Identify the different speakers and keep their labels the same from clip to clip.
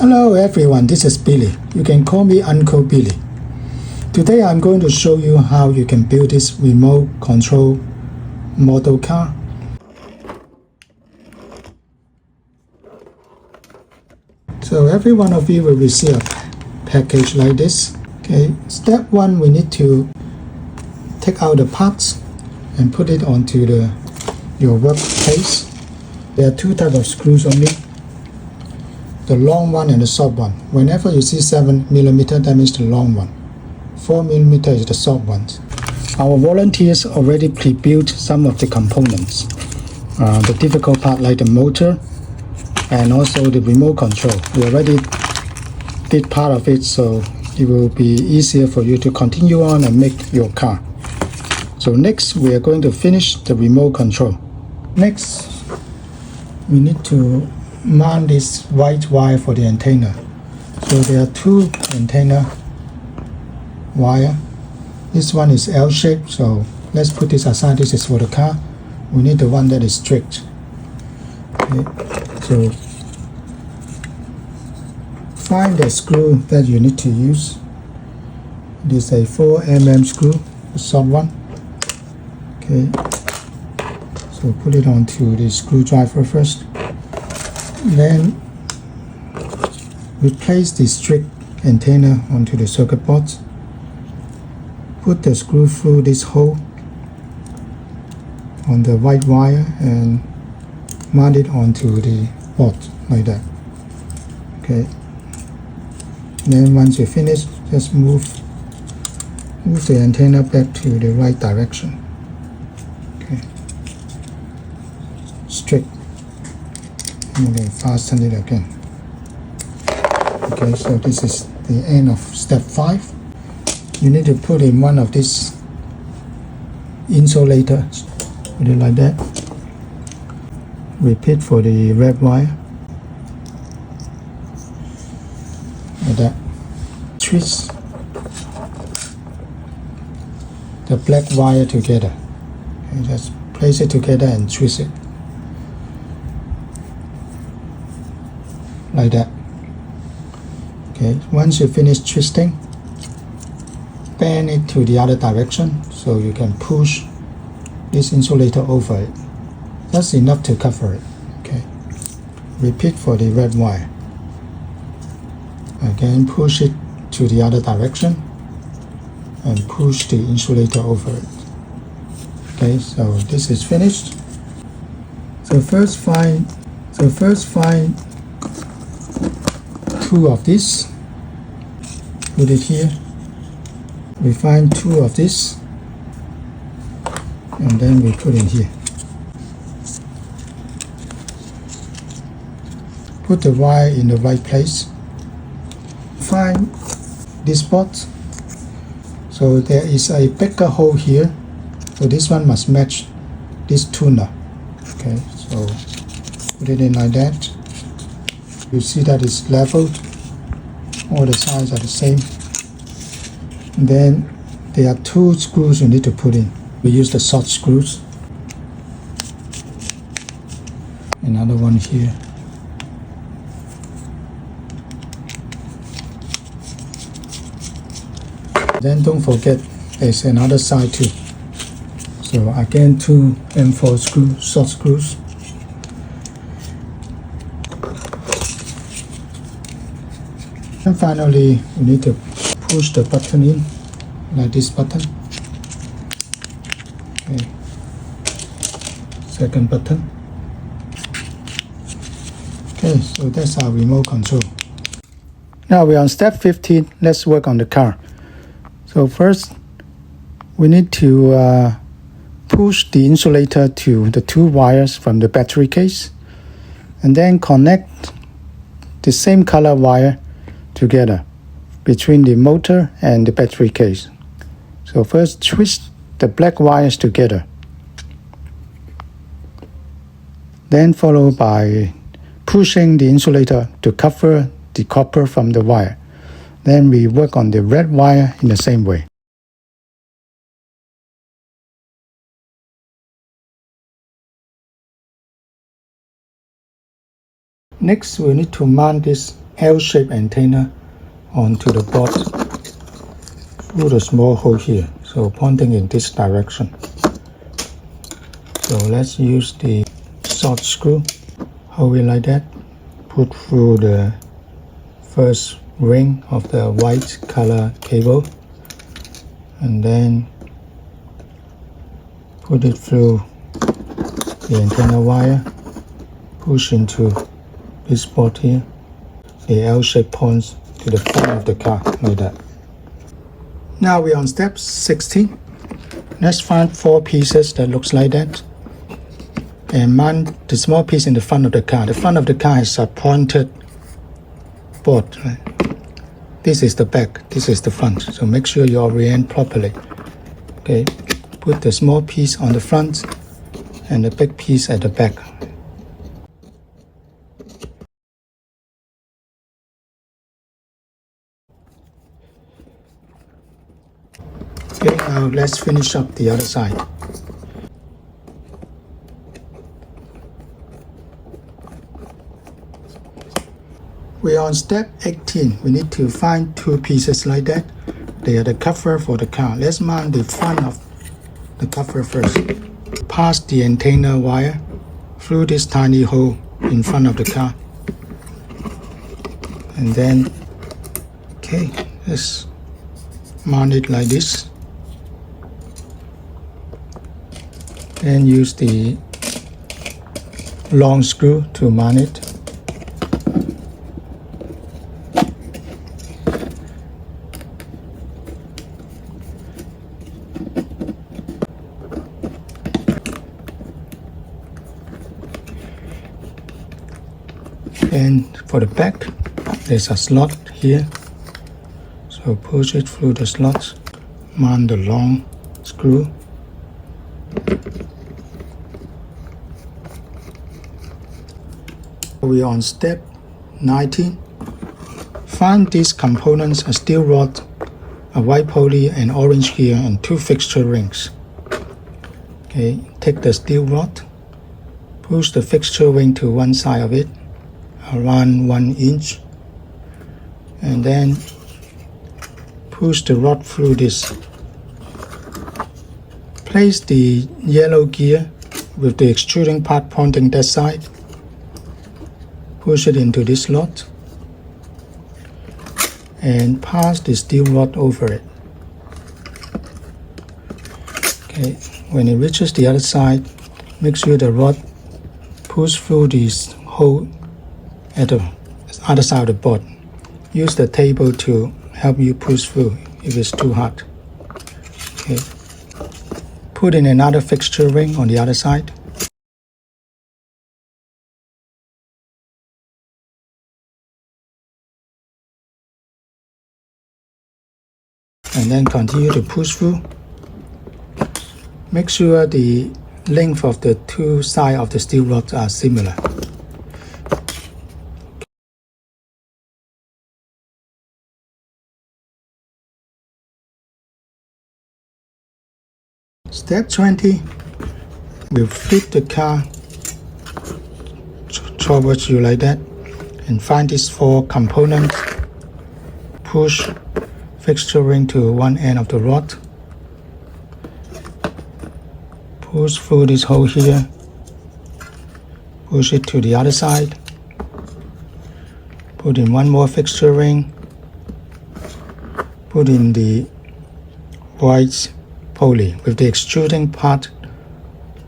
Speaker 1: Hello everyone, this is Billy. You can call me Uncle Billy. Today I'm going to show you how you can build this remote control model car. So every one of you will receive a package like this. Okay, step 1, we need to take out the parts and put it onto your workplace. There are two types of screws only, the long one and the short one. Whenever you see 7mm, that means the long one. 4mm is the short one. Our volunteers already pre-built some of the components. The difficult part like the motor and also the remote control. We already did part of it, so it will be easier for you to continue on and make your car. So next we are going to finish the remote control. Next we need to mount this white wire for the antenna. So there are two antenna wire. This one is L-shaped, so let's put this aside. This is for the car. We need the one that is straight. Okay. So find the screw that you need to use. This is a 4mm screw, the short one. Okay. So put it onto the screwdriver first. Then we place the straight antenna onto the circuit board. Put the screw through this hole on the white wire and mount it onto the board like that. Okay. Then once you finish, just move the antenna back to the right direction. Okay. Straight. And then fasten it again. Okay, so this is the end of step 5. You need to put in one of these insulators. Put it like that. Repeat for the red wire. Like that. Twist the black wire together. Okay, just place it together and twist it. Like that. Okay, once you finish twisting, bend it to the other direction so you can push this insulator over it. That's enough to cover it. Okay. Repeat for the red wire. Again, push it to the other direction and push the insulator over it. Okay, so this is finished. So first find two of this. Put it here. We find two of this and then we put in here. Put the wire in the right place. Find this spot. So there is a bigger hole here, so this one must match this tuner. Okay, so put it in like that. You see that it's leveled, all the sides are the same. And then there are two screws you need to put in. We use the short screws. Another one here. Then don't forget there's another side too. So again, two M4 screws, short screws. And finally, we need to push the button in, like this button. Okay. Second button. Okay, so that's our remote control. Now we're on step 15. Let's work on the car. So first, we need to push the insulator to the two wires from the battery case, and then connect the same color wire together between the motor and the battery case. So first twist the black wires together, then followed by pushing the insulator to cover the copper from the wire. Then we work on the red wire in the same way. Next, we need to mount this L-shaped antenna onto the board through the small hole here, so pointing in this direction. So let's use the short screw, hold it like that, put through the first ring of the white color cable, and then put it through the antenna wire, push into this board here. The L-shape points to the front of the car like that. Now we're on step 16. Let's find 4 pieces that looks like that and mount the small piece in the front of the car. The front of the car is a pointed board, right? This is the back, this is the front, so make sure you orient properly. Okay, put the small piece on the front and the big piece at the back. Okay, now let's finish up the other side. We're on step 18. We need to find 2 pieces like that. They are the cover for the car. Let's mount the front of the cover first. Pass the antenna wire through this tiny hole in front of the car. And then, okay, let's mount it like this. Then use the long screw to mount it. And for the back, there's a slot here, so push it through the slot, mount the long screw. We are on step 19. Find these components: a steel rod, a white pulley, an orange gear, and 2 fixture rings. Okay, take the steel rod, push the fixture ring to one side of it, around 1 inch, and then push the rod through this. Place the yellow gear with the extruding part pointing that side. Push it into this slot and pass the steel rod over it. Okay, when it reaches the other side, make sure the rod push through this hole at the other side of the board. Use the table to help you push through if it's too hard. Okay. Put in another fixture ring on the other side. And then continue to push through. Make sure the length of the 2 sides of the steel rods are similar. Step 20, we'll flip the car towards you like that and find these 4 components. Push fixture ring to one end of the rod. Push through this hole here. Push it to the other side. Put in one more fixture ring. Put in the white pulley with the extruding part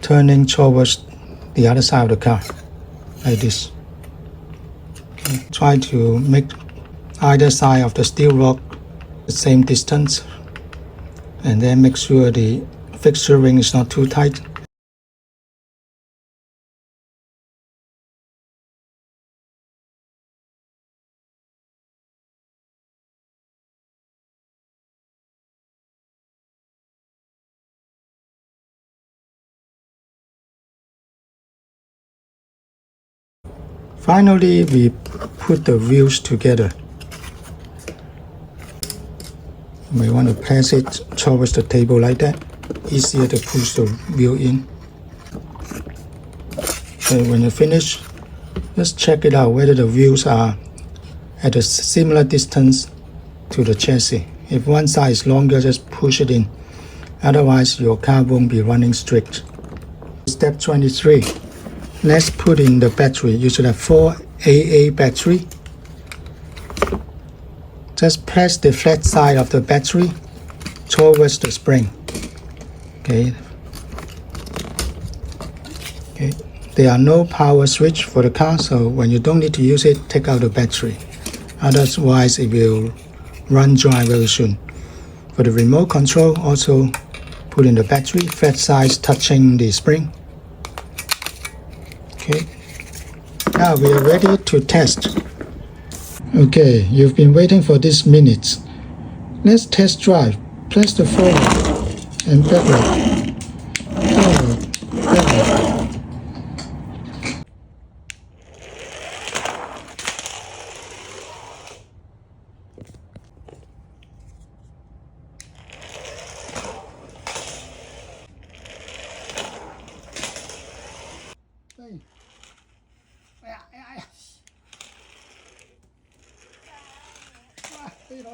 Speaker 1: turning towards the other side of the car, like this. Okay. Try to make either side of the steel rod the same distance, and then make sure the fixture ring is not too tight. Finally, we put the wheels together. We want to press it towards the table like that. Easier to push the wheel in. So when you finish, just check it out whether the wheels are at a similar distance to the chassis. If one side is longer, just push it in. Otherwise, your car won't be running straight. Step 23. Let's put in the battery. You should have 4 AA battery. Just press the flat side of the battery towards the spring. Okay. There are no power switch for the car, so when you don't need to use it, take out the battery. Otherwise, it will run dry very soon. For the remote control, also put in the battery, flat side touching the spring. Okay. Now we are ready to test. Okay, you've been waiting for this minutes. Let's test drive. Press the forward and backward. Forward, backward. Đây đó.